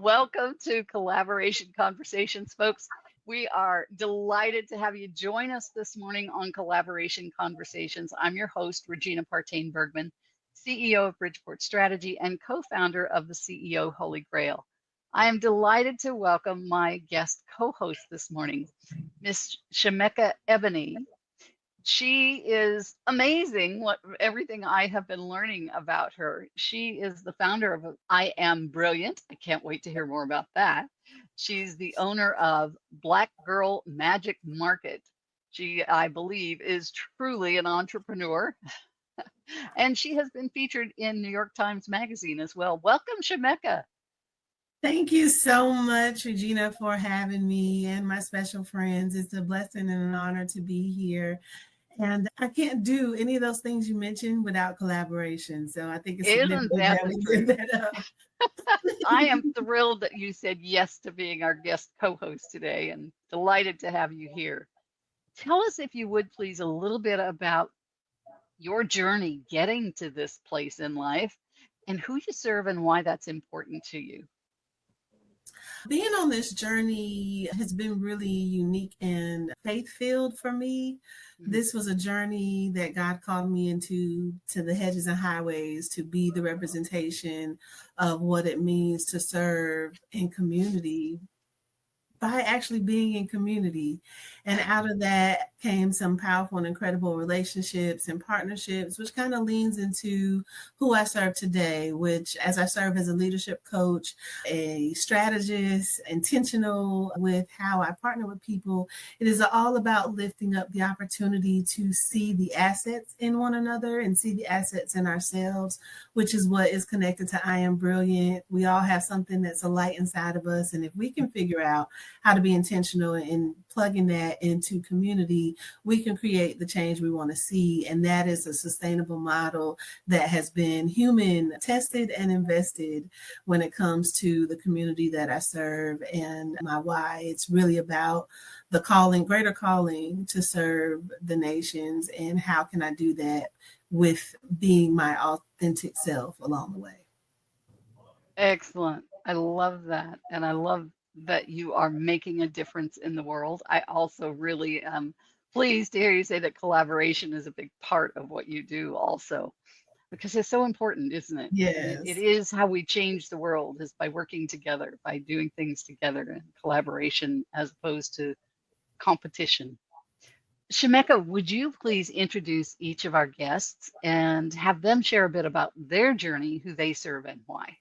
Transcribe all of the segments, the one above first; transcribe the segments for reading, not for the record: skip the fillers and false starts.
Welcome to Collaboration Conversations, folks. We are delighted to have you join us this morning on Collaboration Conversations. I'm your host, Regina Partain Bergman, CEO of Bridgeport Strategy and co-founder of the CEO Holy Grail. I am delighted to welcome my guest co-host this morning, Miss Shameeka Ebony. She is amazing, everything I have been learning about her. She is the founder of I Am Brilliant. I can't wait to hear more about that. She's the owner of Black Girl Magic Market. She, I believe, is truly an entrepreneur. And she has been featured in New York Times Magazine as well. Welcome, Shameeka. Thank you so much, Regina, for having me and my special friends. It's a blessing and an honor to be here. And I can't do any of those things you mentioned without collaboration. So I think it's Isn't significant that that the we truth? did that up. I am thrilled that you said yes to being our guest co-host today and delighted to have you here. Tell us, if you would please, a little bit about your journey getting to this place in life and who you serve and why that's important to you. Being on this journey has been really unique and faith-filled for me. This was a journey that God called me into, to the hedges and highways, to be the representation of what it means to serve in community by actually being in community. And out of that came some powerful and incredible relationships and partnerships, which kind of leans into who I serve today, which, as I serve as a leadership coach, a strategist, intentional with how I partner with people, it is all about lifting up the opportunity to see the assets in one another and see the assets in ourselves, which is what is connected to I Am Brilliant. We all have something that's a light inside of us. And if we can figure out how to be intentional in plugging that into community, we can create the change we want to see. And that is a sustainable model that has been human tested and invested when it comes to the community that I serve and my why. It's really about the calling, greater calling to serve the nations. And how can I do that with being my authentic self along the way? Excellent. I love that. And I love that you are making a difference in the world. I also really am pleased to hear you say that collaboration is a big part of what you do also, because it's so important, isn't it? It Yes. is how we change the world, is by working together, by doing things together and collaboration as opposed to competition. Shameeka, would you please introduce each of our guests and have them share a bit about their journey, who they serve and why?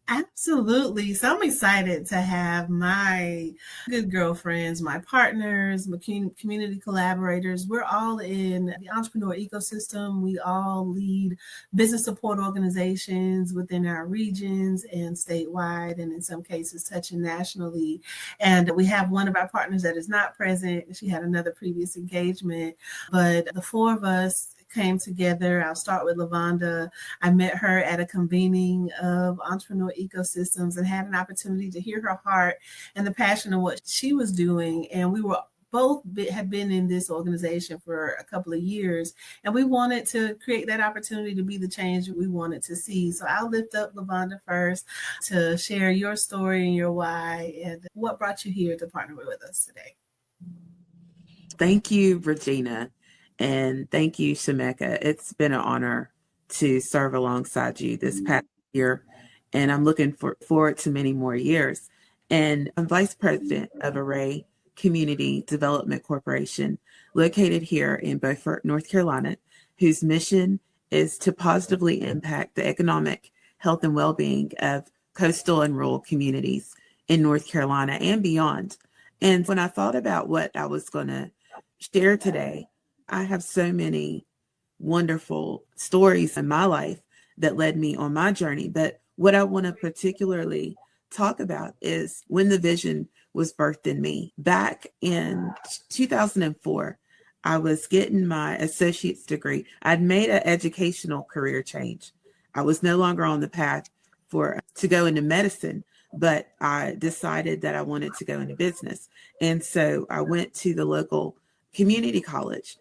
Absolutely. So I'm excited to have my good girlfriends, my partners, my community collaborators. We're all in the entrepreneur ecosystem. We all lead business support organizations within our regions and statewide, and in some cases touching nationally. And we have one of our partners that is not present. She had another previous engagement, but the four of us came together. I'll start with Lavonda. I met her at a convening of entrepreneur ecosystems and had an opportunity to hear her heart and the passion of what she was doing. And we were both had been in this organization for a couple of years, and we wanted to create that opportunity to be the change that we wanted to see. So I'll lift up Lavonda first to share your story and your why and what brought you here to partner with us today. Thank you, Regina. And thank you, Shameeka. It's been an honor to serve alongside you this past year, and I'm looking forward to many more years. And I'm Vice President of Array Community Development Corporation, located here in Beaufort, North Carolina, whose mission is to positively impact the economic health and well-being of coastal and rural communities in North Carolina and beyond. And when I thought about what I was going to share today, I have so many wonderful stories in my life that led me on my journey. But what I want to particularly talk about is when the vision was birthed in me. Back in 2004, I was getting my associate's degree. I'd made an educational career change. I was no longer on the path to go into medicine, but I decided that I wanted to go into business. And so I went to the local community college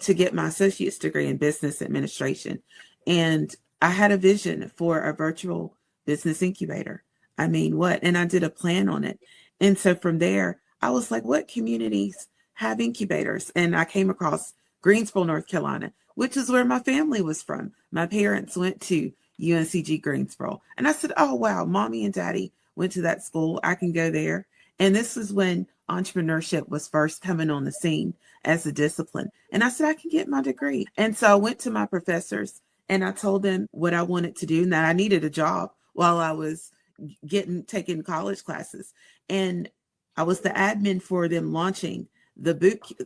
to get my associate's degree in business administration. And I had a vision for a virtual business incubator. I mean, what? And I did a plan on it. And so from there, I was like, what communities have incubators? And I came across Greensboro, North Carolina, which is where my family was from. My parents went to UNCG Greensboro. And I said, oh, wow, mommy and daddy went to that school. I can go there. And this is when entrepreneurship was first coming on the scene as a discipline. And I said, I can get my degree. And so I went to my professors and I told them what I wanted to do and that I needed a job while I was taking college classes. And I was the admin for them launching the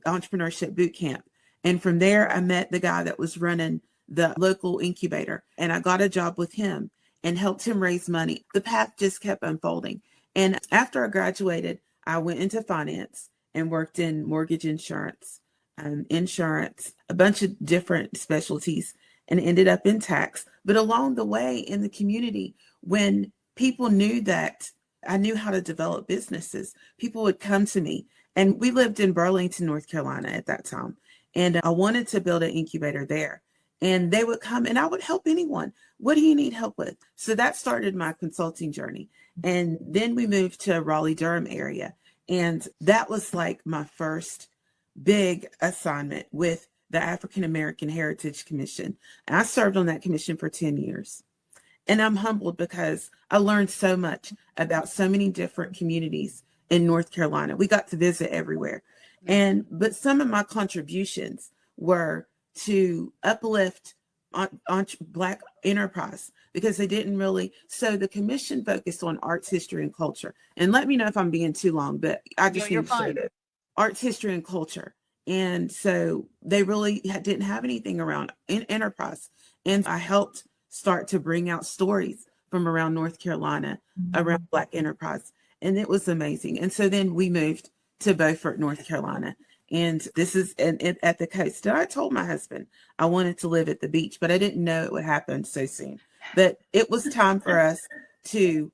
entrepreneurship boot camp. And from there, I met the guy that was running the local incubator, and I got a job with him and helped him raise money. The path just kept unfolding. And after I graduated, I went into finance and worked in mortgage insurance, a bunch of different specialties, and ended up in tax. But along the way in the community, when people knew that I knew how to develop businesses, people would come to me. And we lived in Burlington, North Carolina at that time. And I wanted to build an incubator there. And they would come and I would help anyone. What do you need help with? So that started my consulting journey. And then we moved to Raleigh-Durham area. And that was like my first big assignment with the African American Heritage Commission. And I served on that commission for 10 years. And I'm humbled because I learned so much about so many different communities in North Carolina. We got to visit everywhere. But some of my contributions were to uplift Black enterprise because they didn't really. So the commission focused on arts, history, and culture. And let me know if I'm being too long, but I just need to share that. Arts, history, and culture. And so they really didn't have anything around enterprise. And I helped start to bring out stories from around North Carolina, around Black enterprise. And it was amazing. And so then we moved to Beaufort, North Carolina. And this is at the coast. And I told my husband I wanted to live at the beach, but I didn't know it would happen so soon. But it was time for us to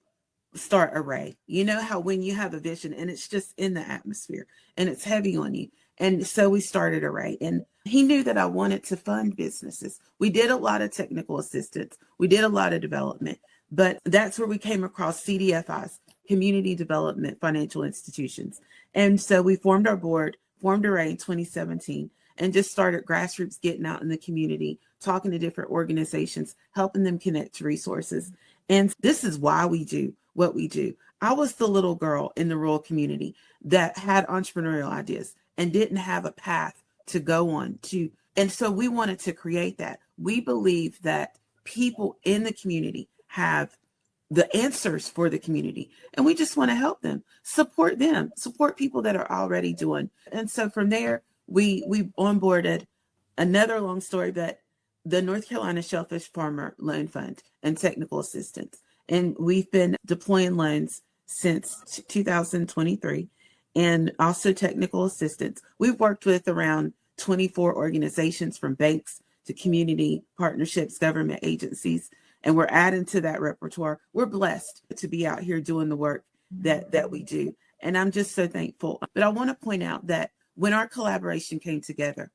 start Array. You know how when you have a vision and it's just in the atmosphere and it's heavy on you. And so we started Array. And he knew that I wanted to fund businesses. We did a lot of technical assistance. We did a lot of development. But that's where we came across CDFIs, Community Development Financial Institutions. And so we formed our board, formed Array in 2017, and just started grassroots getting out in the community, talking to different organizations, helping them connect to resources. And this is why we do what we do. I was the little girl in the rural community that had entrepreneurial ideas and didn't have a path to go on to. And so we wanted to create that. We believe that people in the community have the answers for the community. And we just want to help them, support people that are already doing. And so from there, we onboarded, another long story, but the North Carolina Shellfish Farmer Loan Fund and technical assistance. And we've been deploying loans since 2023 and also technical assistance. We've worked with around 24 organizations from banks to community partnerships, government agencies, and we're adding to that repertoire. We're blessed to be out here doing the work that we do. And I'm just so thankful. But I want to point out that when our collaboration came together,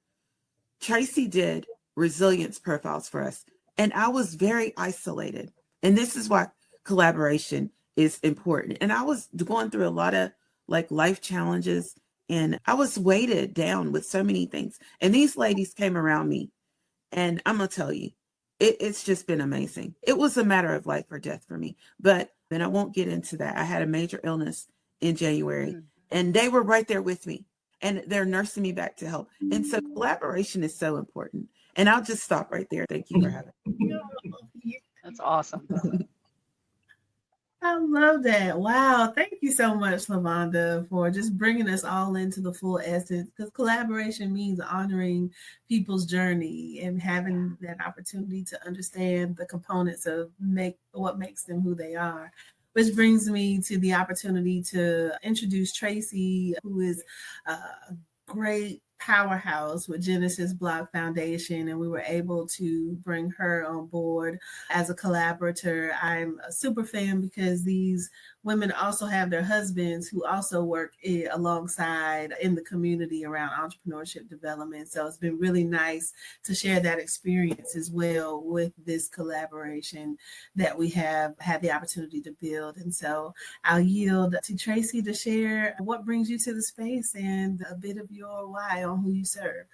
Tracy did resilience profiles for us. And I was very isolated. And this is why collaboration is important. And I was going through a lot of life challenges, and I was weighted down with so many things. And these ladies came around me, and I'm going to tell you, it's just been amazing. It was a matter of life or death for me, but then I won't get into that. I had a major illness in January, and they were right there with me, and they're nursing me back to health. And so collaboration is so important. And I'll just stop right there. Thank you for having me. That's awesome. I love that. Wow. Thank you so much, Lavonda, for just bringing us all into the full essence, because collaboration means honoring people's journey and having that opportunity to understand the components of what makes them who they are. Which brings me to the opportunity to introduce Tracy, who is a great powerhouse with Genesis Block Foundation, and we were able to bring her on board as a collaborator. I'm a super fan because these women also have their husbands who also work alongside in the community around entrepreneurship development. So it's been really nice to share that experience as well with this collaboration that we have had the opportunity to build. And so I'll yield to Tracy to share what brings you to the space and a bit of your why on who you serve.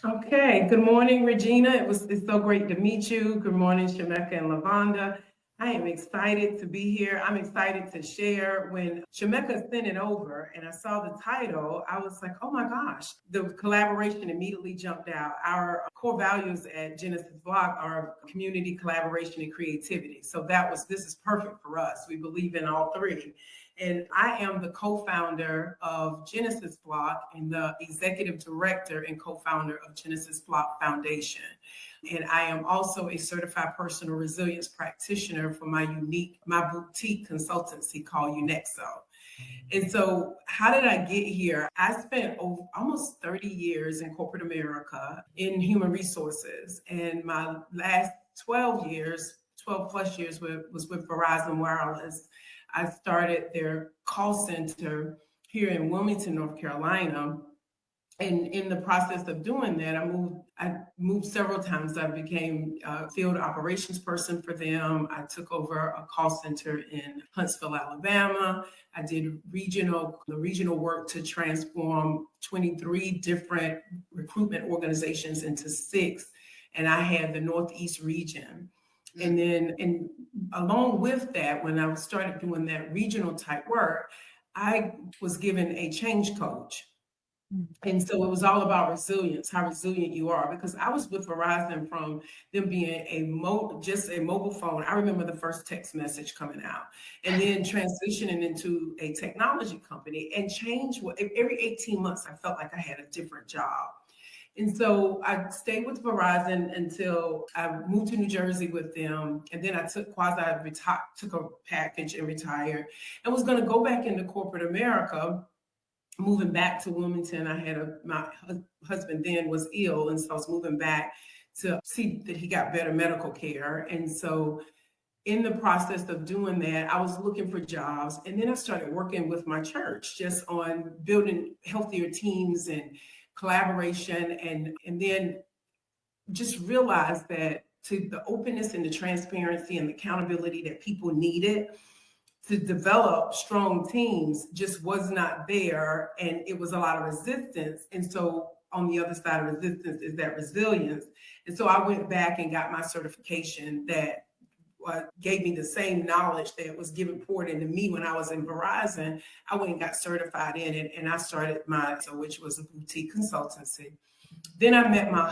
Okay, good morning, Regina. It's so great to meet you. Good morning, Shameeka and Lavonda. I am excited to be here. I'm excited to share. When Shameeka sent it over and I saw the title, I was like, oh my gosh, the collaboration immediately jumped out. Our core values at Genesis Block are community, collaboration, and creativity. So this is perfect for us. We believe in all three. And I am the co-founder of Genesis Block and the executive director and co-founder of Genesis Block Foundation. And I am also a certified personal resilience practitioner for my boutique consultancy called Unexo. And so how did I get here? I spent almost 30 years in corporate America in human resources. And my last 12 plus years was with Verizon Wireless. I started their call center here in Wilmington, North Carolina. And in the process of doing that, I moved several times. I became a field operations person for them. I took over a call center in Huntsville, Alabama. I did the regional work to transform 23 different recruitment organizations into 6. And I had the Northeast region. And along with that, when I started doing that regional type work, I was given a change coach. And so it was all about resilience, how resilient you are, because I was with Verizon from them being just a mobile phone. I remember the first text message coming out, and then transitioning into a technology company, and every 18 months, I felt like I had a different job. And so I stayed with Verizon until I moved to New Jersey with them. And then I took a package and retired, and was going to go back into corporate America. Moving back to Wilmington, my husband then was ill. And so I was moving back to see that he got better medical care. And so in the process of doing that, I was looking for jobs. And then I started working with my church just on building healthier teams and collaboration, and then just realized that to the openness and the transparency and the accountability that people needed to develop strong teams just was not there, and it was a lot of resistance. And so on the other side of resistance is that resilience. And so I went back and got my certification that gave me the same knowledge that was poured into me when I was in Verizon. I went and got certified in it, and I started which was a boutique consultancy. Then I met my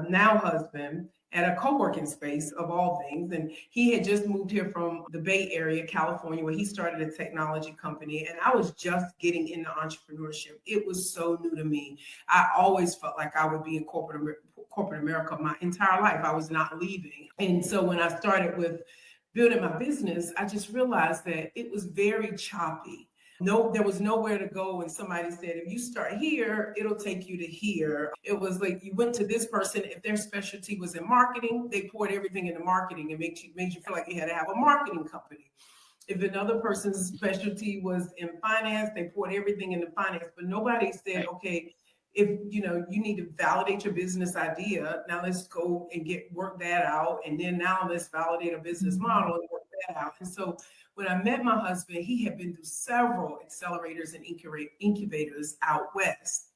now husband, at a co-working space of all things. And he had just moved here from the Bay Area, California, where he started a technology company. And I was just getting into entrepreneurship. It was so new to me. I always felt like I would be in corporate America my entire life. I was not leaving. And so when I started with building my business, I just realized that it was very choppy. No, there was nowhere to go. And somebody said, if you start here, it'll take you to here. It was like you went to this person. If their specialty was in marketing, they poured everything into marketing and made you feel like you had to have a marketing company. If another person's specialty was in finance, they poured everything into finance. But nobody said, okay, if you need to validate your business idea, now let's go and work that out. And then now let's validate a business model and work that out. And so when I met my husband, he had been through several accelerators and incubators out west.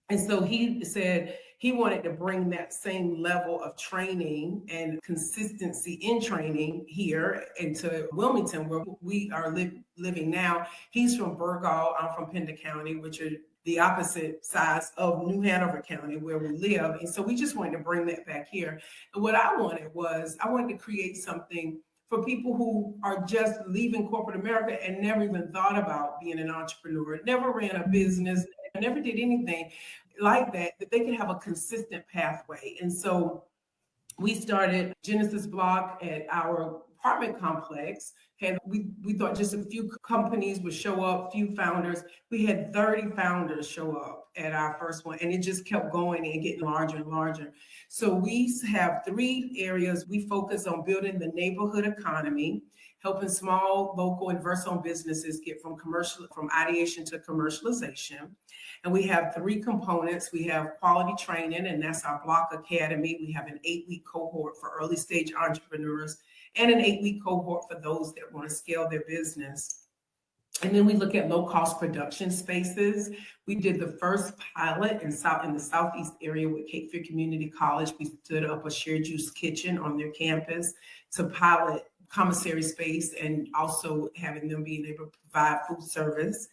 And so he said he wanted to bring that same level of training and consistency in training here into Wilmington, where we are living now. He's from Burgaw, I'm from Pender County, which are the opposite sides of New Hanover County, where we live. And so we just wanted to bring that back here. And what I wanted to create something for people who are just leaving corporate America and never even thought about being an entrepreneur, never ran a business, never did anything like that they could have a consistent pathway. And so we started Genesis Block at our apartment complex. We thought just a few companies would show up, few founders. We had 30 founders show up at our first one, and it just kept going and getting larger and larger. So we have 3 areas. We focus on building the neighborhood economy. helping small, local, and diverse-owned businesses get from ideation to commercialization. And we have 3 components. We have quality training, and that's our Block Academy. We have an 8-week cohort for early stage entrepreneurs and an 8-week cohort for those that want to scale their business. And then we look at low-cost production spaces. We did the first pilot in the Southeast area with Cape Fear Community College. We stood up a shared use kitchen on their campus to pilot commissary space and also having them being able to provide food service.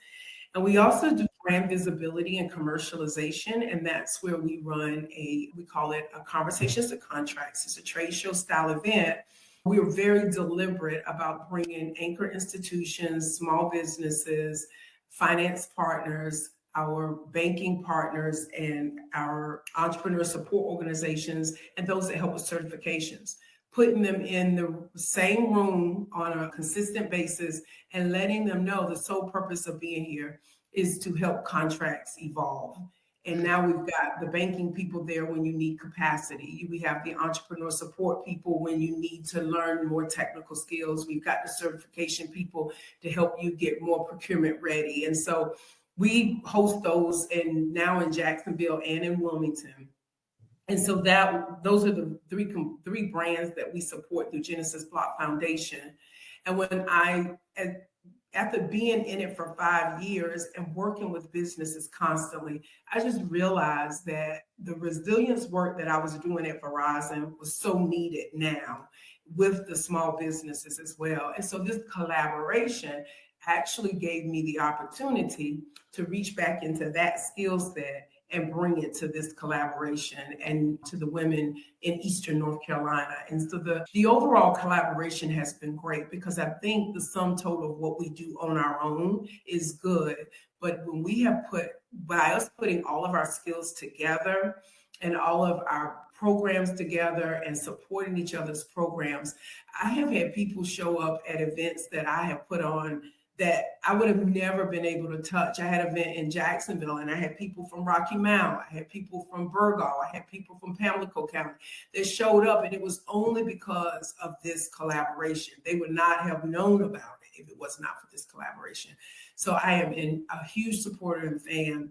And we also do brand visibility and commercialization, and that's where we run we call it a Conversations to Contracts. It's a trade show style event. We are very deliberate about bringing anchor institutions, small businesses, finance partners, our banking partners, and our entrepreneur support organizations, and those that help with certifications, putting them in the same room on a consistent basis and letting them know the sole purpose of being here is to help contracts evolve. And now we've got the banking people there when you need capacity. We have the entrepreneur support people when you need to learn more technical skills. We've got the certification people to help you get more procurement ready. And so we host those now in Jacksonville and in Wilmington. And so those are the three brands that we support through Genesis Block Foundation. And after being in it for 5 years and working with businesses constantly, I just realized that the resilience work that I was doing at Verizon was so needed now with the small businesses as well. And so this collaboration actually gave me the opportunity to reach back into that skill set and bring it to this collaboration and to the women in Eastern North Carolina. And so the overall collaboration has been great because I think the sum total of what we do on our own is good. But when we have by us putting all of our skills together and all of our programs together and supporting each other's programs, I have had people show up at events that I have put on that I would have never been able to touch. I had an event in Jacksonville, and I had people from Rocky Mount, I had people from Burgaw, I had people from Pamlico County that showed up, and it was only because of this collaboration. They would not have known about it if it was not for this collaboration. So I am a huge supporter and fan.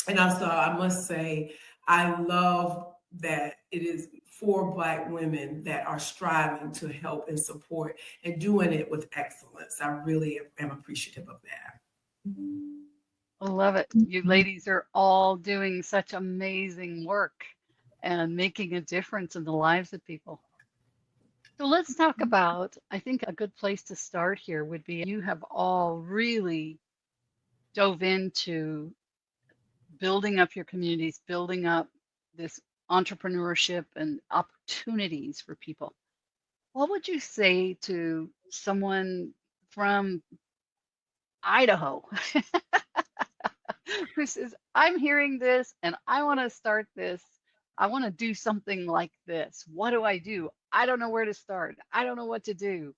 And also, I must say, I love that it is 4 Black women that are striving to help and support and doing it with excellence. I really am appreciative of that. I love it. You ladies are all doing such amazing work and making a difference in the lives of people. So let's talk about, I think a good place to start here would be you have all really dove into building up your communities, building up this entrepreneurship and opportunities for people. What would you say to someone from Idaho who says, I'm hearing this and I want to start this. I want to do something like this. What do? I don't know where to start. I don't know what to do.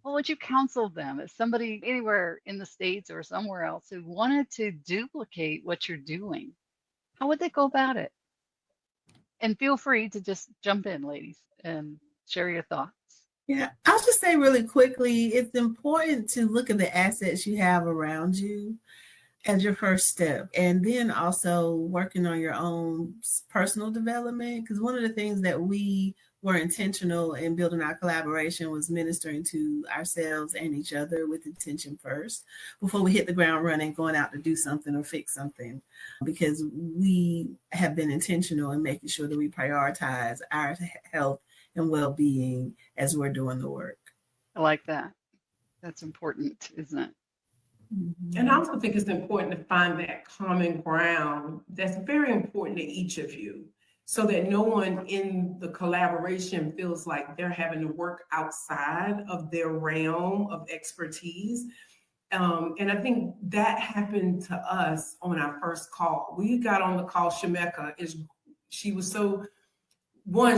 What would you counsel them as somebody anywhere in the States or somewhere else who wanted to duplicate what you're doing? How would they go about it? And feel free to just jump in, ladies, and share your thoughts. Yeah, I'll just say really quickly, it's important to look at the assets you have around you as your first step. And then also working on your own personal development. Because one of the things that we were intentional in building our collaboration was ministering to ourselves and each other with intention first before we hit the ground running, going out to do something or fix something, because we have been intentional in making sure that we prioritize our health and well-being as we're doing the work. I like that. That's important, isn't it? And I also think it's important to find that common ground that's very important to each of you, so that no one in the collaboration feels like they're having to work outside of their realm of expertise. And I think that happened to us on our first call. We got on the call. Shameeka she was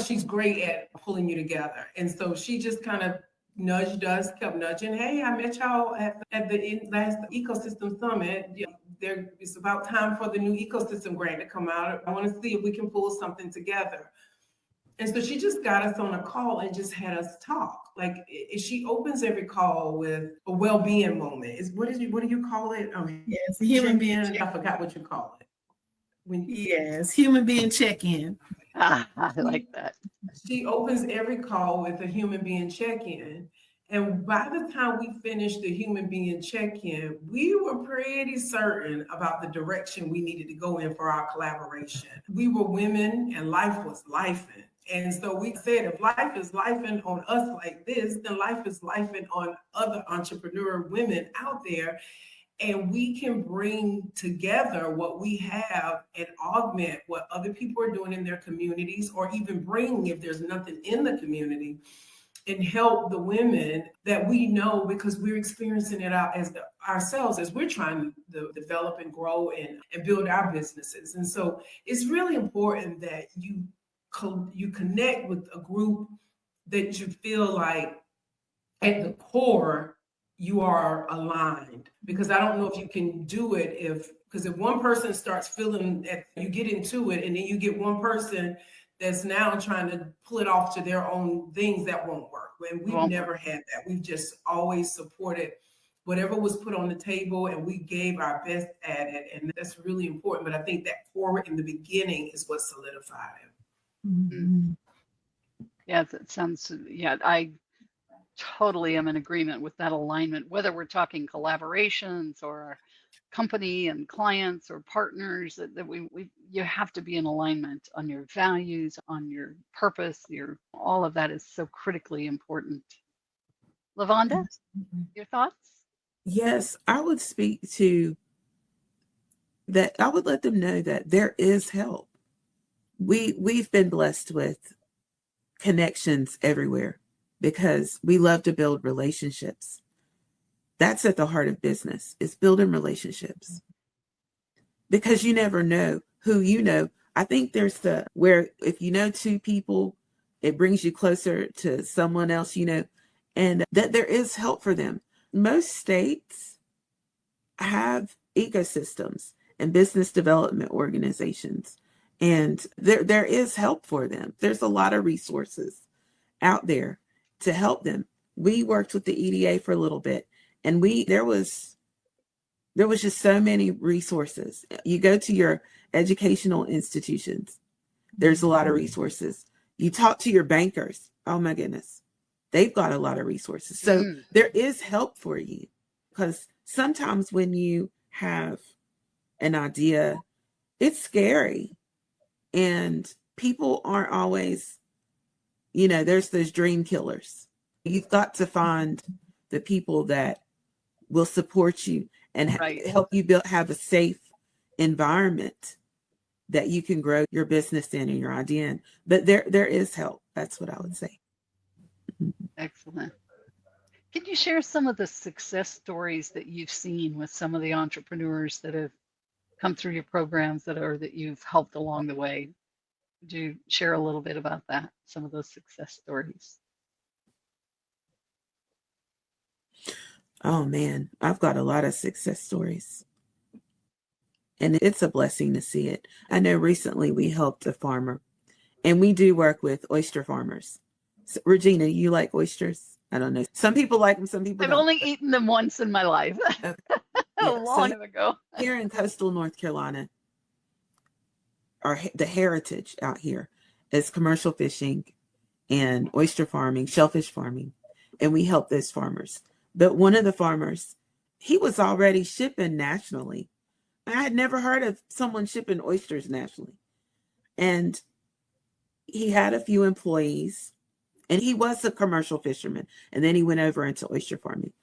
she's great at pulling you together. And so she just kind of nudged us, kept nudging. Hey, I met y'all at the last ecosystem summit. It's about time for the new ecosystem grant to come out. I want to see if we can pull something together. And so she just got us on a call and just had us talk. Like she opens every call with a well-being moment. What do you call it? Yes, human being. I forgot what you call it. Yes, human being check-in. I like that. She opens every call with a human being check-in. And by the time we finished the human being check-in, we were pretty certain about the direction we needed to go in for our collaboration. We were women and life was lifing. And so we said, if life is lifing on us like this, then life is lifing on other entrepreneur women out there. And we can bring together what we have and augment what other people are doing in their communities, or even bring, if there's nothing in the community, and help the women that we know, because we're experiencing it out as ourselves as we're trying to develop and grow and build our businesses. And so it's really important that you connect with a group that you feel like at the core you are aligned, because I don't know if you can do it because if one person starts feeling that you get into it and then you get one person that's now trying to pull it off to their own things, that won't work. And we've never had that. We've just always supported whatever was put on the table, and we gave our best at it. And that's really important. But I think that core in the beginning is what solidified it. Mm-hmm. Yeah, that sounds, I totally am in agreement with that alignment, whether we're talking collaborations or company and clients or partners, that you have to be in alignment on your values, on your purpose, all of that is so critically important. Lavonda, your thoughts? Yes, I would speak to that. I would let them know that there is help. We've been blessed with connections everywhere because we love to build relationships. That's at the heart of business, is building relationships. Because you never know who you know. I think there's where if you know two people, it brings you closer to someone else, and that there is help for them. Most states have ecosystems and business development organizations, and there is help for them. There's a lot of resources out there to help them. We worked with the EDA for a little bit, and there was just so many resources. You go to your educational institutions, there's a lot of resources. You talk to your bankers, oh my goodness, they've got a lot of resources. So there is help for you, because sometimes when you have an idea, it's scary, and people aren't always, there's those dream killers. You've got to find the people that will support you and help you have a safe environment that you can grow your business in and your idea in. But there is help. That's what I would say. Excellent. Can you share some of the success stories that you've seen with some of the entrepreneurs that have come through your programs that you've helped along the way? Would you share a little bit about that, some of those success stories? Oh man, I've got a lot of success stories. And it's a blessing to see it. I know recently we helped a farmer, and we do work with oyster farmers. So, Regina, you like oysters? I don't know. Some people like them, some people don't. I've only eaten them once in my life. Okay. A long time ago. Here in coastal North Carolina, the heritage out here is commercial fishing and oyster farming, shellfish farming, and we help those farmers. But one of the farmers, he was already shipping nationally. I had never heard of someone shipping oysters nationally. And he had a few employees, and he was a commercial fisherman. And then he went over into oyster farming.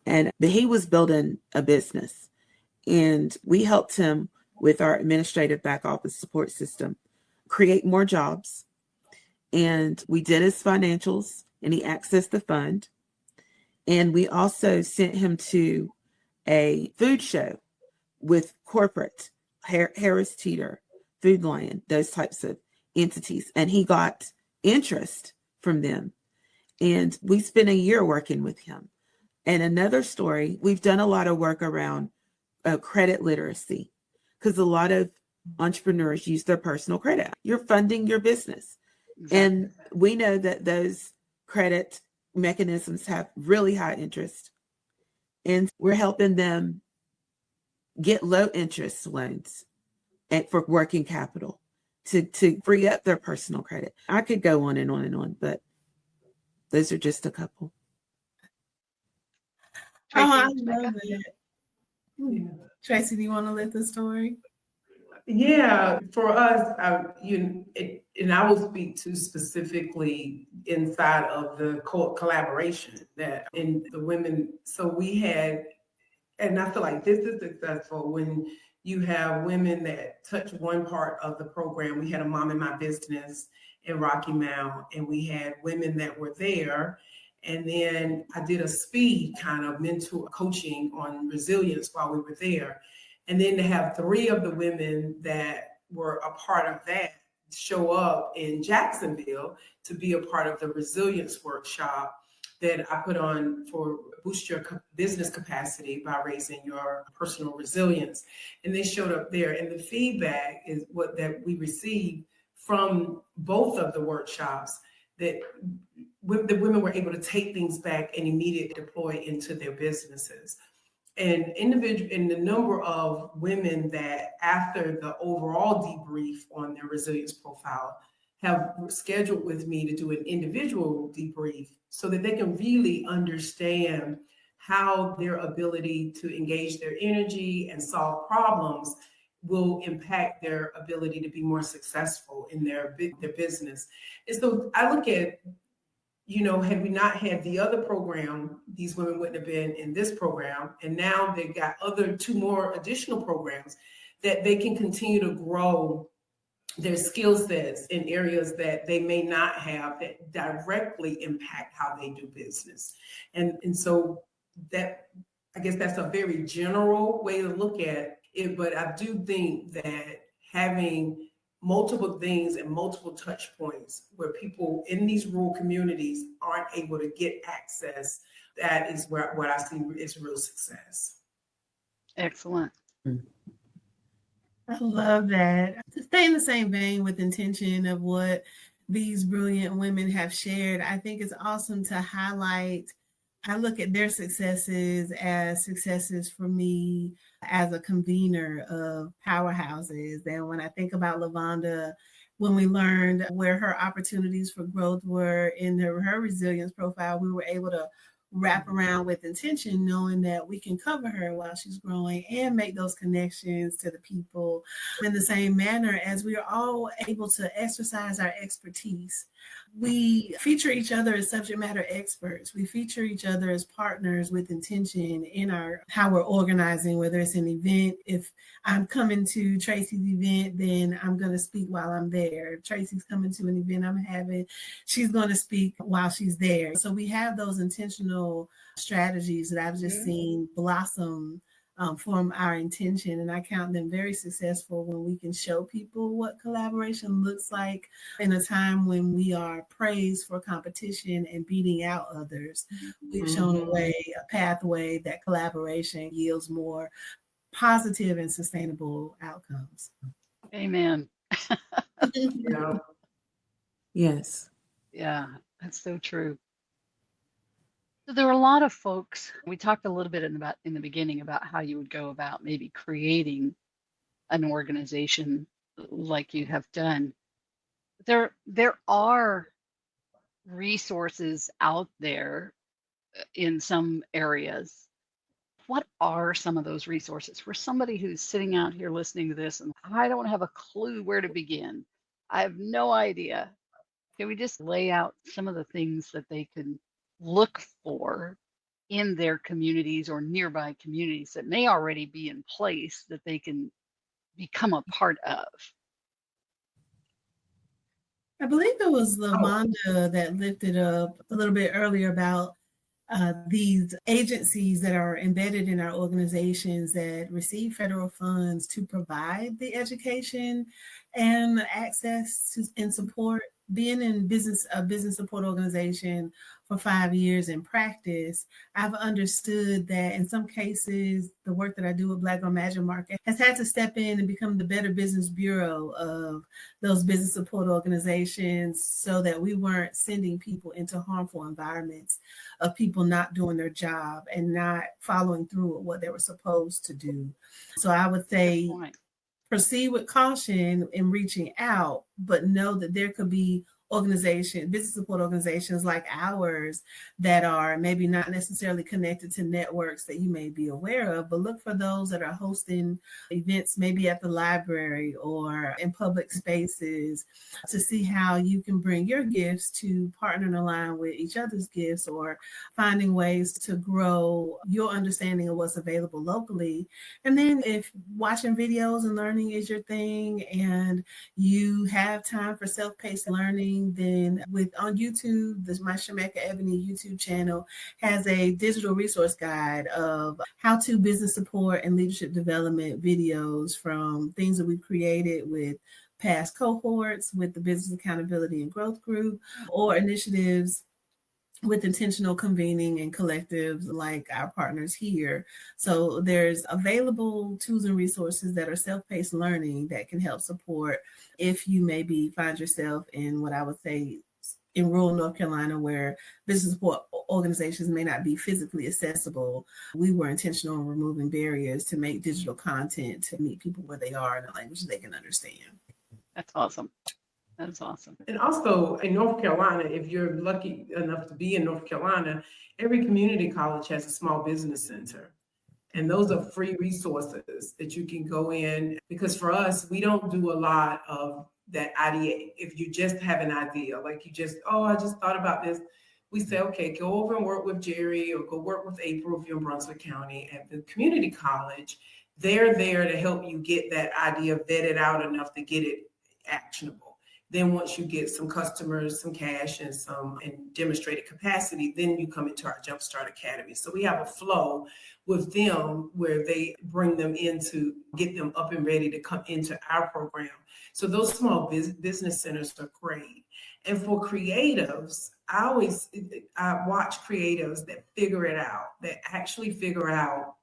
But he was building a business. And we helped him with our administrative back office support system create more jobs. And we did his financials, and he accessed the fund. And we also sent him to a food show with corporate, Harris Teeter, Food Lion, those types of entities. And he got interest from them. And we spent a year working with him. And another story, we've done a lot of work around credit literacy, because a lot of entrepreneurs use their personal credit. You're funding your business. Exactly. And we know that those credit mechanisms have really high interest. And we're helping them get low interest loans and for working capital to free up their personal credit. I could go on and on and on, but those are just a couple. Tracy, I Shameeka? love that. Tracy, do you want to let the story? Yeah, for us, and I will speak to specifically inside of the collaboration that in the women. So we had, and I feel like this is successful when you have women that touch one part of the program. We had a mom in my business in Rocky Mount, and we had women that were there. And then I did a speed kind of mentor coaching on resilience while we were there. And then to have 3 of the women that were a part of that show up in Jacksonville to be a part of the resilience workshop that I put on for boost your business capacity by raising your personal resilience. And they showed up there. And the feedback is what that we received from both of the workshops, that the women were able to take things back and immediately deploy into their businesses. And the number of women that after the overall debrief on their resilience profile have scheduled with me to do an individual debrief so that they can really understand how their ability to engage their energy and solve problems will impact their ability to be more successful in their business. And so I look at, had we not had the other program, these women wouldn't have been in this program. And now they've got 2 more additional programs that they can continue to grow their skill sets in areas that they may not have that directly impact how they do business. And so that, I guess that's a very general way to look at it, but I do think that having multiple things and multiple touch points where people in these rural communities aren't able to get access, that is where what I see is real success. Excellent. I love that. To stay in the same vein with intention of what these brilliant women have shared, I think it's awesome to highlight. I look at their successes as successes for me as a convener of powerhouses. And when I think about Lavonda, when we learned where her opportunities for growth were in her resilience profile, we were able to wrap around with intention, knowing that we can cover her while she's growing and make those connections to the people in the same manner as we are all able to exercise our expertise. We feature each other as subject matter experts. We feature each other as partners with intention in how we're organizing, whether it's an event. If I'm coming to Tracy's event, then I'm going to speak while I'm there. If Tracy's coming to an event I'm having, she's going to speak while she's there. So we have those intentional strategies that I've just seen blossom from our intention, and I count them very successful when we can show people what collaboration looks like in a time when we are praised for competition and beating out others. We've shown a pathway that collaboration yields more positive and sustainable outcomes. Amen. Yeah. Yes. Yeah, that's so true. So there were a lot of folks. We talked a little bit in the beginning about how you would go about maybe creating an organization like you have done. There are resources out there in some areas. What are some of those resources for somebody who's sitting out here listening to this and I don't have a clue where to begin? I have no idea. Can we just lay out some of the things that they can look for in their communities or nearby communities that may already be in place that they can become a part of? I believe it was Lavonda that lifted up a little bit earlier about these agencies that are embedded in our organizations that receive federal funds to provide the education and access to and support being in a business support organization for 5 years in practice, I've understood that in some cases, the work that I do with Black Girl Magic Market has had to step in and become the Better Business Bureau of those business support organizations so that we weren't sending people into harmful environments of people not doing their job and not following through with what they were supposed to do. So I would say proceed with caution in reaching out, but know that there could be business support organizations like ours that are maybe not necessarily connected to networks that you may be aware of, but look for those that are hosting events maybe at the library or in public spaces to see how you can bring your gifts to partner and align with each other's gifts, or finding ways to grow your understanding of what's available locally. And then if watching videos and learning is your thing and you have time for self-paced learning, then on YouTube, my Shameeka Ebony YouTube channel has a digital resource guide of how-to business support and leadership development videos from things that we've created with past cohorts with the Business Accountability and Growth Group, or initiatives with intentional convening and collectives like our partners here. So there's available tools and resources that are self-paced learning that can help support if you maybe find yourself in what I would say in rural North Carolina where business support organizations may not be physically accessible. We were intentional in removing barriers to make digital content to meet people where they are in a language they can understand. That's awesome. That's awesome. And also in North Carolina, if you're lucky enough to be in North Carolina, every community college has a small business center. And those are free resources that you can go in, because for us, we don't do a lot of that idea. If you just have an idea, like I just thought about this, we say, okay, go over and work with Jerry or go work with April if you're in Brunswick County. At the community college, they're there to help you get that idea vetted out enough to get it actionable. Then once you get some customers, some cash, and demonstrated capacity, then you come into our Jumpstart Academy. So we have a flow with them where they bring them in to get them up and ready to come into our program. So those small business centers are great. And for creatives, I watch creatives that figure it out, that actually figure out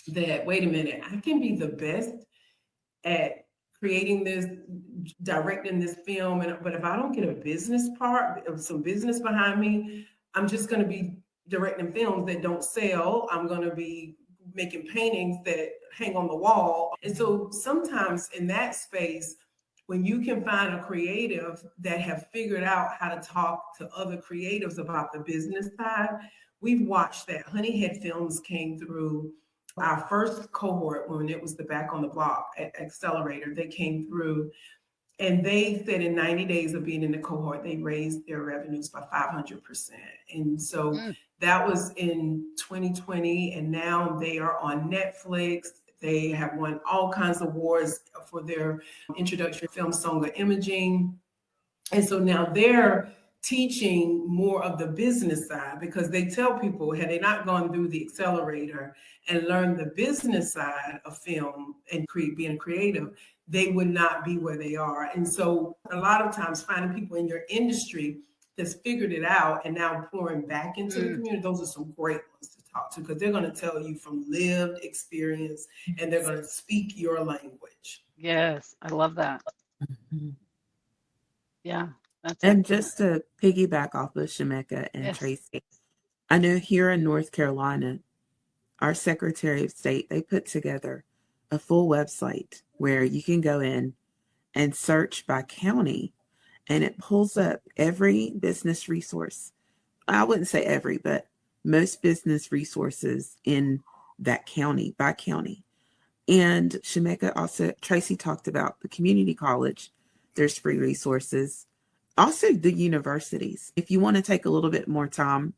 that, wait a minute, I can be the best at creating this, directing this film, but if I don't get a business part, some business behind me, I'm just going to be directing films that don't sell. I'm going to be making paintings that hang on the wall. And so sometimes in that space, when you can find a creative that have figured out how to talk to other creatives about the business side, we've watched that. Honeyhead Films came through our first cohort when it was the Back on the Block at Accelerator. They came through and they said in 90 days of being in the cohort, they raised their revenues by 500%. And so that was in 2020. And now they are on Netflix. They have won all kinds of awards for their introductory film, Song of Imaging. And so now they're teaching more of the business side, because they tell people, had they not gone through the accelerator and learned the business side of film and being creative, they would not be where they are. And so a lot of times finding people in your industry that's figured it out and now pouring back into the community, those are some great ones to talk to, because they're going to tell you from lived experience and they're going to speak your language. Yes, I love that. Yeah. And just to piggyback off of Shameeka and Tracy, I know here in North Carolina, our Secretary of State, they put together a full website where you can go in and search by county, and it pulls up every business resource. I wouldn't say every, but most business resources in that county by county. And Shameeka also, Tracy talked about the community college. There's free resources. Also the universities, if you want to take a little bit more time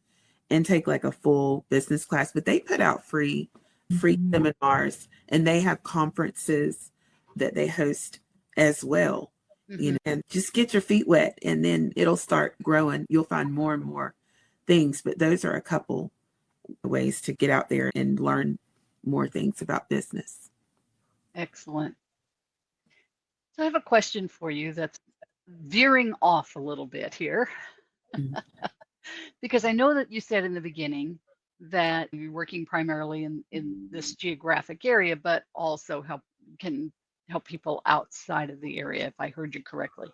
and take like a full business class, but they put out free seminars, and they have conferences that they host as well. You know, and just get your feet wet, and then it'll start growing. You'll find more and more things, but those are a couple ways to get out there and learn more things about business. Excellent. So I have a question for you that's veering off a little bit here Mhm. because I know that you said in the beginning that you're working primarily in this geographic area, but also can help people outside of the area, if I heard you correctly.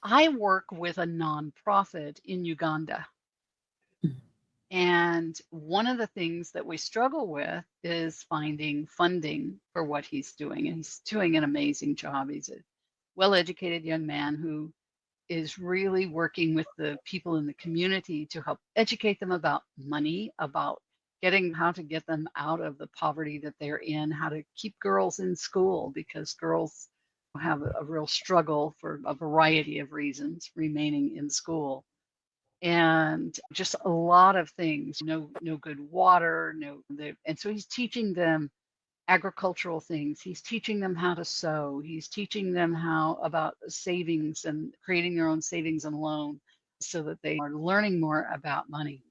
I work with a nonprofit in Uganda. Mhm. And one of the things that we struggle with is finding funding for what he's doing. And he's doing an amazing job. He's a well-educated young man who is really working with the people in the community to help educate them about money, about getting how to get them out of the poverty that they're in, how to keep girls in school, because girls have a real struggle for a variety of reasons remaining in school. And just a lot of things, no good water, and so he's teaching them agricultural things. He's teaching them how to sew. He's teaching them how about savings and creating their own savings and loan so that they are learning more about money.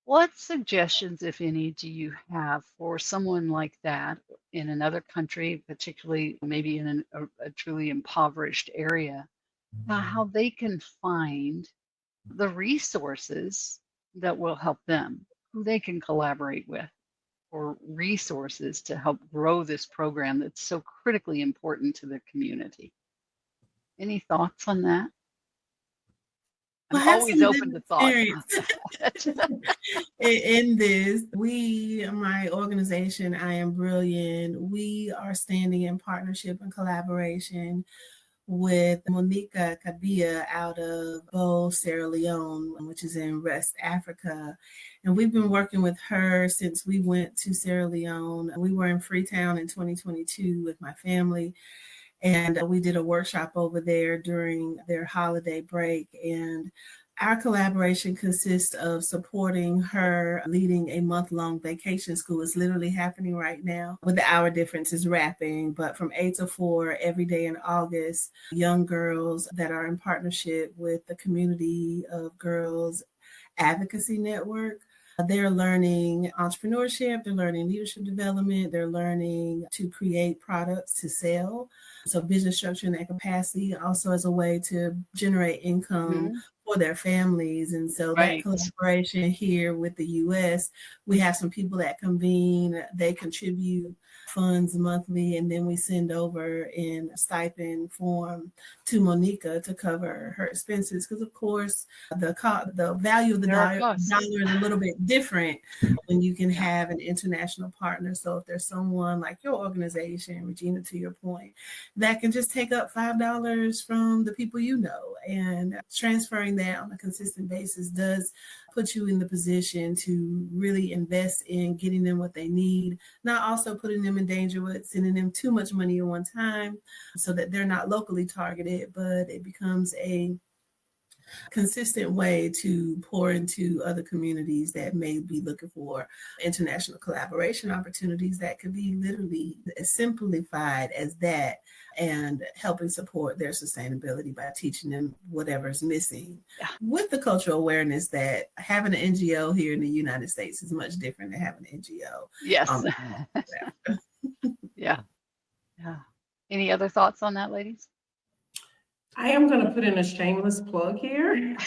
What suggestions, if any, do you have for someone like that in another country, particularly maybe in a truly impoverished area, how they can find the resources that will help them, who they can collaborate with, or resources to help grow this program that's so critically important to the community? Any thoughts on that? Well, I'm I have always some open to thought. experience in this. My organization, I Am Brilliant, we are standing in partnership and collaboration with Monica Kabia out of Bo, Sierra Leone, which is in West Africa. And we've been working with her since we went to Sierra Leone. We were in Freetown in 2022 with my family. And we did a workshop over there during their holiday break. And our collaboration consists of supporting her leading a month-long vacation school. It's literally happening right now with the hour differences wrapping, but from 8 to 4 every day in August, young girls that are in partnership with the Community of Girls Advocacy Network. They're learning entrepreneurship, they're learning leadership development, they're learning to create products to sell. So business structure and that capacity also as a way to generate income for their families. And so that collaboration here with the US, we have some people that convene, they contribute funds monthly, and then we send over in stipend form to Monica to cover her expenses. Because of course, the value of the dollar is a little bit different when you can have an international partner. So if there's someone like your organization, Regina, to your point, that can just take up $5 from the people you know, and transferring that on a consistent basis does put you in the position to really invest in getting them what they need, not also putting them in danger with sending them too much money at one time so that they're not locally targeted, but it becomes a consistent way to pour into other communities that may be looking for international collaboration opportunities that could be literally as simplified as that, and helping support their sustainability by teaching them whatever's missing. With the cultural awareness that having an NGO here in the United States is much different than having an NGO. Yes. Yeah. Any other thoughts on that, ladies? I am going to put in a shameless plug here.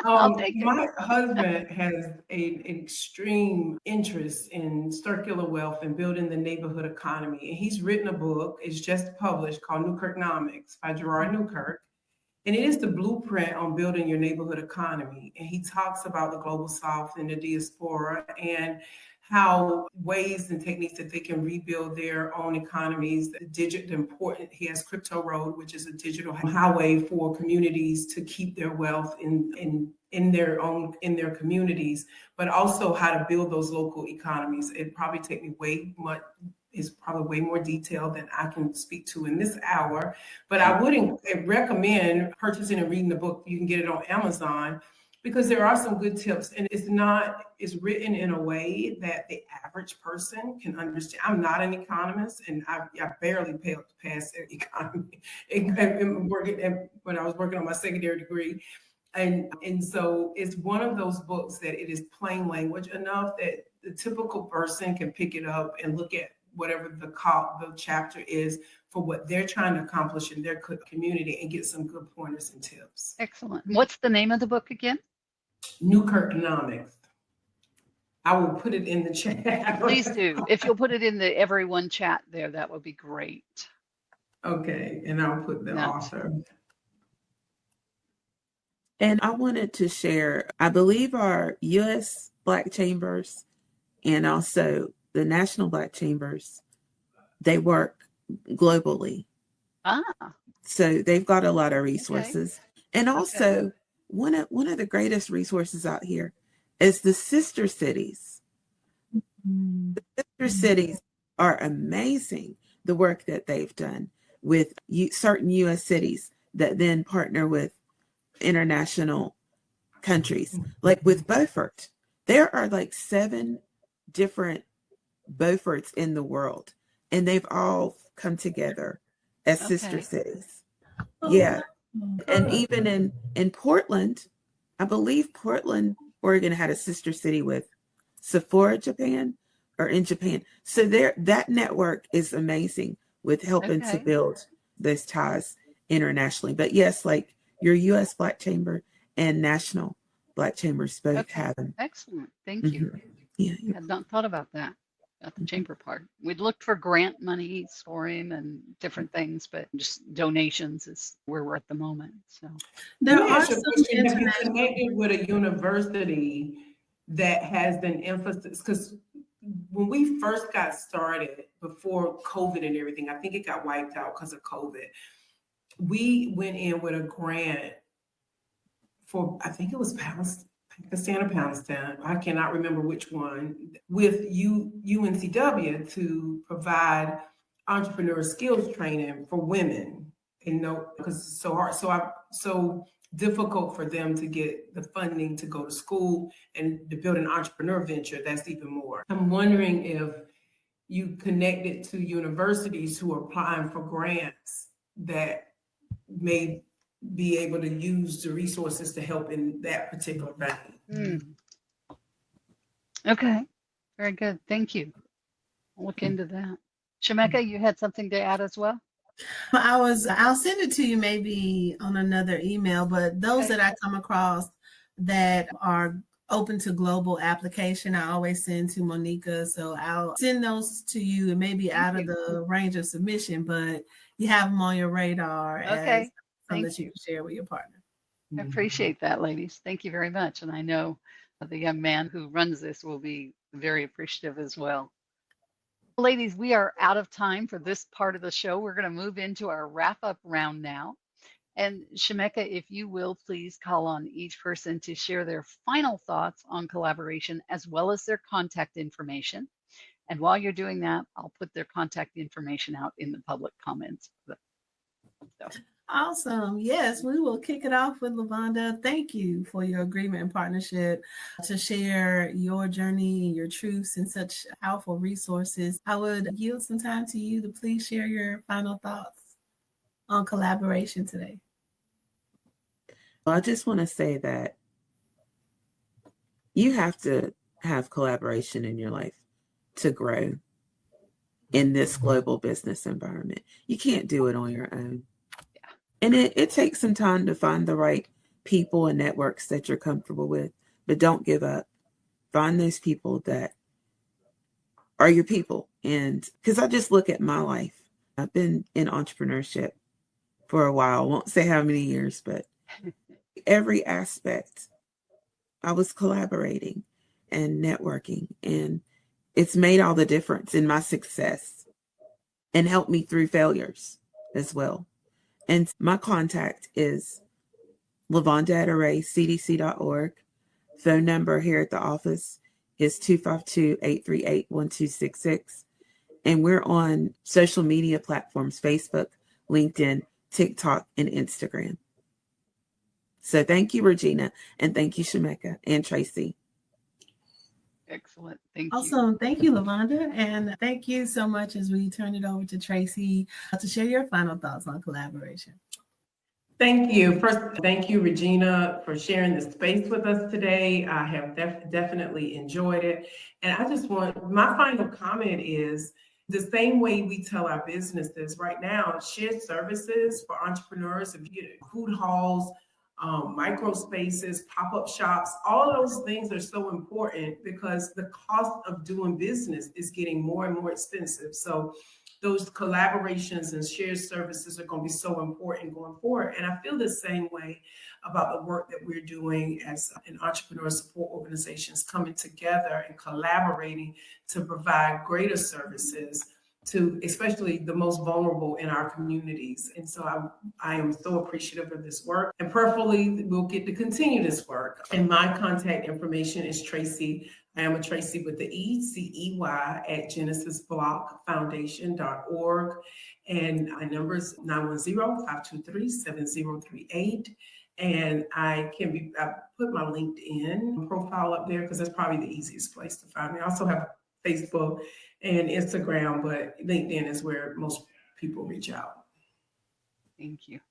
I'll take it. My husband has an extreme interest in circular wealth and building the neighborhood economy. And he's written a book, it's just published, called Newkirknomics by Gerard Newkirk. And it is the blueprint on building your neighborhood economy. And he talks about the global South and the diaspora and how ways and techniques that they can rebuild their own economies. He has Crypto Road, which is a digital highway for communities to keep their wealth in their communities, but also how to build those local economies. It probably take me is probably way more detailed than I can speak to in this hour, but I would recommend purchasing and reading the book. You can get it on Amazon because there are some good tips, and it's written in a way that the average person can understand. I'm not an economist, and I barely pass economy when I was working on my secondary degree. And so it's one of those books that it is plain language enough that the typical person can pick it up and look at whatever the chapter is for what they're trying to accomplish in their community and get some good pointers and tips. Excellent. What's the name of the book again? Newkirknomics. I will put it in the chat. Please do. If you'll put it in the everyone chat there, that would be great. Okay, and I'll put the author. And I wanted to share, I believe our U.S. Black Chambers and also the National Black Chambers, they work globally. So they've got a lot of resources. Okay. And also, one of the greatest resources out here is the sister cities. The sister cities are amazing, the work that they've done with certain U.S. cities that then partner with international countries. Like with Beaufort, there are like 7 different Beauforts in the world, and they've all come together as sister cities. Yeah. And even in Portland, I believe Portland, Oregon had a sister city with Sephora, Japan, or in Japan. So that network is amazing with helping to build those ties internationally. But yes, like your U.S. Black Chamber and National Black Chambers both have them. Excellent. Thank you. Yeah. I had not thought about that, about the chamber part. We'd looked for grant money for him and different things, but just donations is where we're at the moment. So there are some have you connected with a university that has an emphasis? Because when we first got started before COVID and everything, I think it got wiped out because of COVID. We went in with a grant for, I think it was Pakistan or Palestine, I cannot remember which one, with UNCW to provide entrepreneur skills training for women. Because it's so hard, so difficult for them to get the funding to go to school and to build an entrepreneur venture. That's even more. I'm wondering if you connected to universities who are applying for grants that may be able to use the resources to help in that particular vein. Okay, very good. Thank you. I'll look into that. Shameeka, you had something to add as well? I'll send it to you maybe on another email, but those that I come across that are open to global application, I always send to Monica. So I'll send those to you. It may be out of the range of submission, but you have them on your radar as something that you can share with your partner. I appreciate that, ladies. Thank you very much. And I know the young man who runs this will be very appreciative as well. Ladies, we are out of time for this part of the show. We're going to move into our wrap-up round now. And Shameeka, if you will, please call on each person to share their final thoughts on collaboration as well as their contact information. And while you're doing that, I'll put their contact information out in the public comments. Awesome. Yes, we will kick it off with Lavonda. Thank you for your agreement and partnership to share your journey and your truths and such powerful resources. I would yield some time to you to please share your final thoughts on collaboration today. Well, I just want to say that you have to have collaboration in your life to grow in this global business environment. You can't do it on your own. And it takes some time to find the right people and networks that you're comfortable with, but don't give up. Find those people that are your people. And because I just look at my life, I've been in entrepreneurship for a while. I won't say how many years, but every aspect I was collaborating and networking, and it's made all the difference in my success and helped me through failures as well. And my contact is lavonda@arraycdc.org. Phone number here at the office is 252-838-1266. And we're on social media platforms, Facebook, LinkedIn, TikTok, and Instagram. So thank you, Regina, and thank you, Shameeka and Tracy. Excellent. Thank you. Awesome. Thank you, Lavonda. And thank you so much as we turn it over to Tracy to share your final thoughts on collaboration. Thank you. First, thank you, Regina, for sharing the space with us today. I have definitely enjoyed it. And I just my final comment is The same way we tell our businesses right now, shared services for entrepreneurs, if you get food halls, micro spaces, pop-up shops, all of those things are so important because the cost of doing business is getting more and more expensive. So those collaborations and shared services are going to be so important going forward. And I feel the same way about the work that we're doing as an entrepreneur support organizations, coming together and collaborating to provide greater services to especially the most vulnerable in our communities. And so I am so appreciative of this work, and prayerfully we'll get to continue this work. And my contact information is Tracy. I am a Tracy with the E, C-E-Y at genesisblockfoundation.org. And my number is 910-523-7038. And I put my LinkedIn profile up there because that's probably the easiest place to find me. I also have Facebook and Instagram, but LinkedIn is where most people reach out. Thank you.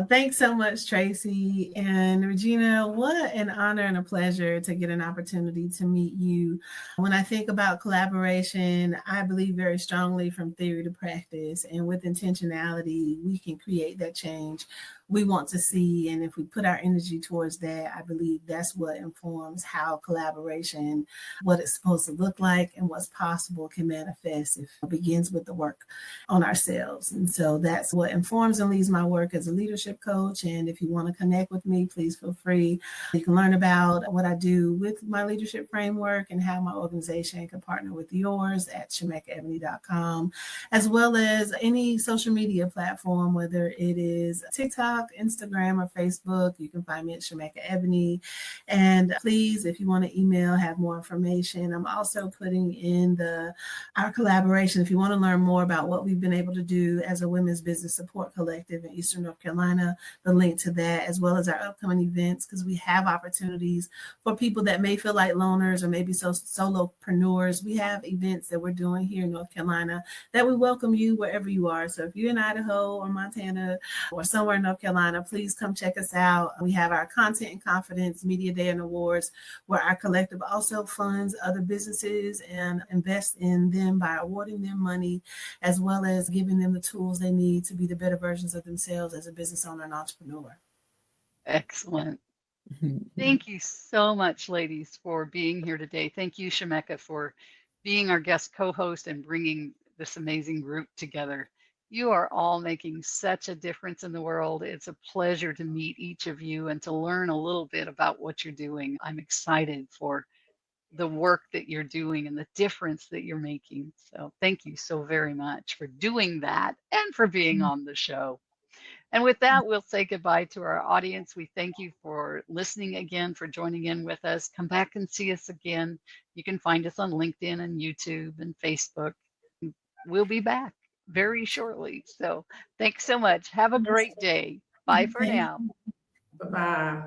Thanks so much, Tracy. And Regina, what an honor and a pleasure to get an opportunity to meet you. When I think about collaboration, I believe very strongly from theory to practice, and with intentionality, we can create that change we want to see. And if we put our energy towards that, I believe that's what informs how collaboration, what it's supposed to look like and what's possible, can manifest if it begins with the work on ourselves. And so that's what informs and leads my work as a leadership coach. And if you want to connect with me, please feel free. You can learn about what I do with my leadership framework and how my organization can partner with yours at ShameekaEbony.com, as well as any social media platform, whether it is TikTok, Instagram, or Facebook. You can find me at Shameeka Ebony. And please, if you want to email, have more information. I'm also putting in our collaboration. If you want to learn more about what we've been able to do as a women's business support collective in Eastern North Carolina, the link to that, as well as our upcoming events, because we have opportunities for people that may feel like loners or maybe solopreneurs. We have events that we're doing here in North Carolina that we welcome you wherever you are. So if you're in Idaho or Montana or somewhere in North Carolina, please come check us out. We have our Content and Confidence Media Day and Awards, where our collective also funds other businesses and invests in them by awarding them money, as well as giving them the tools they need to be the better versions of themselves as a business owner and entrepreneur. Excellent. Thank you so much, ladies, for being here today. Thank you, Shameeka, for being our guest co-host and bringing this amazing group together. You are all making such a difference in the world. It's a pleasure to meet each of you and to learn a little bit about what you're doing. I'm excited for the work that you're doing and the difference that you're making. So thank you so very much for doing that and for being on the show. And with that, we'll say goodbye to our audience. We thank you for listening again, for joining in with us. Come back and see us again. You can find us on LinkedIn and YouTube and Facebook. We'll be back very shortly. So thanks so much. Have a great day. Bye for now. Bye-bye.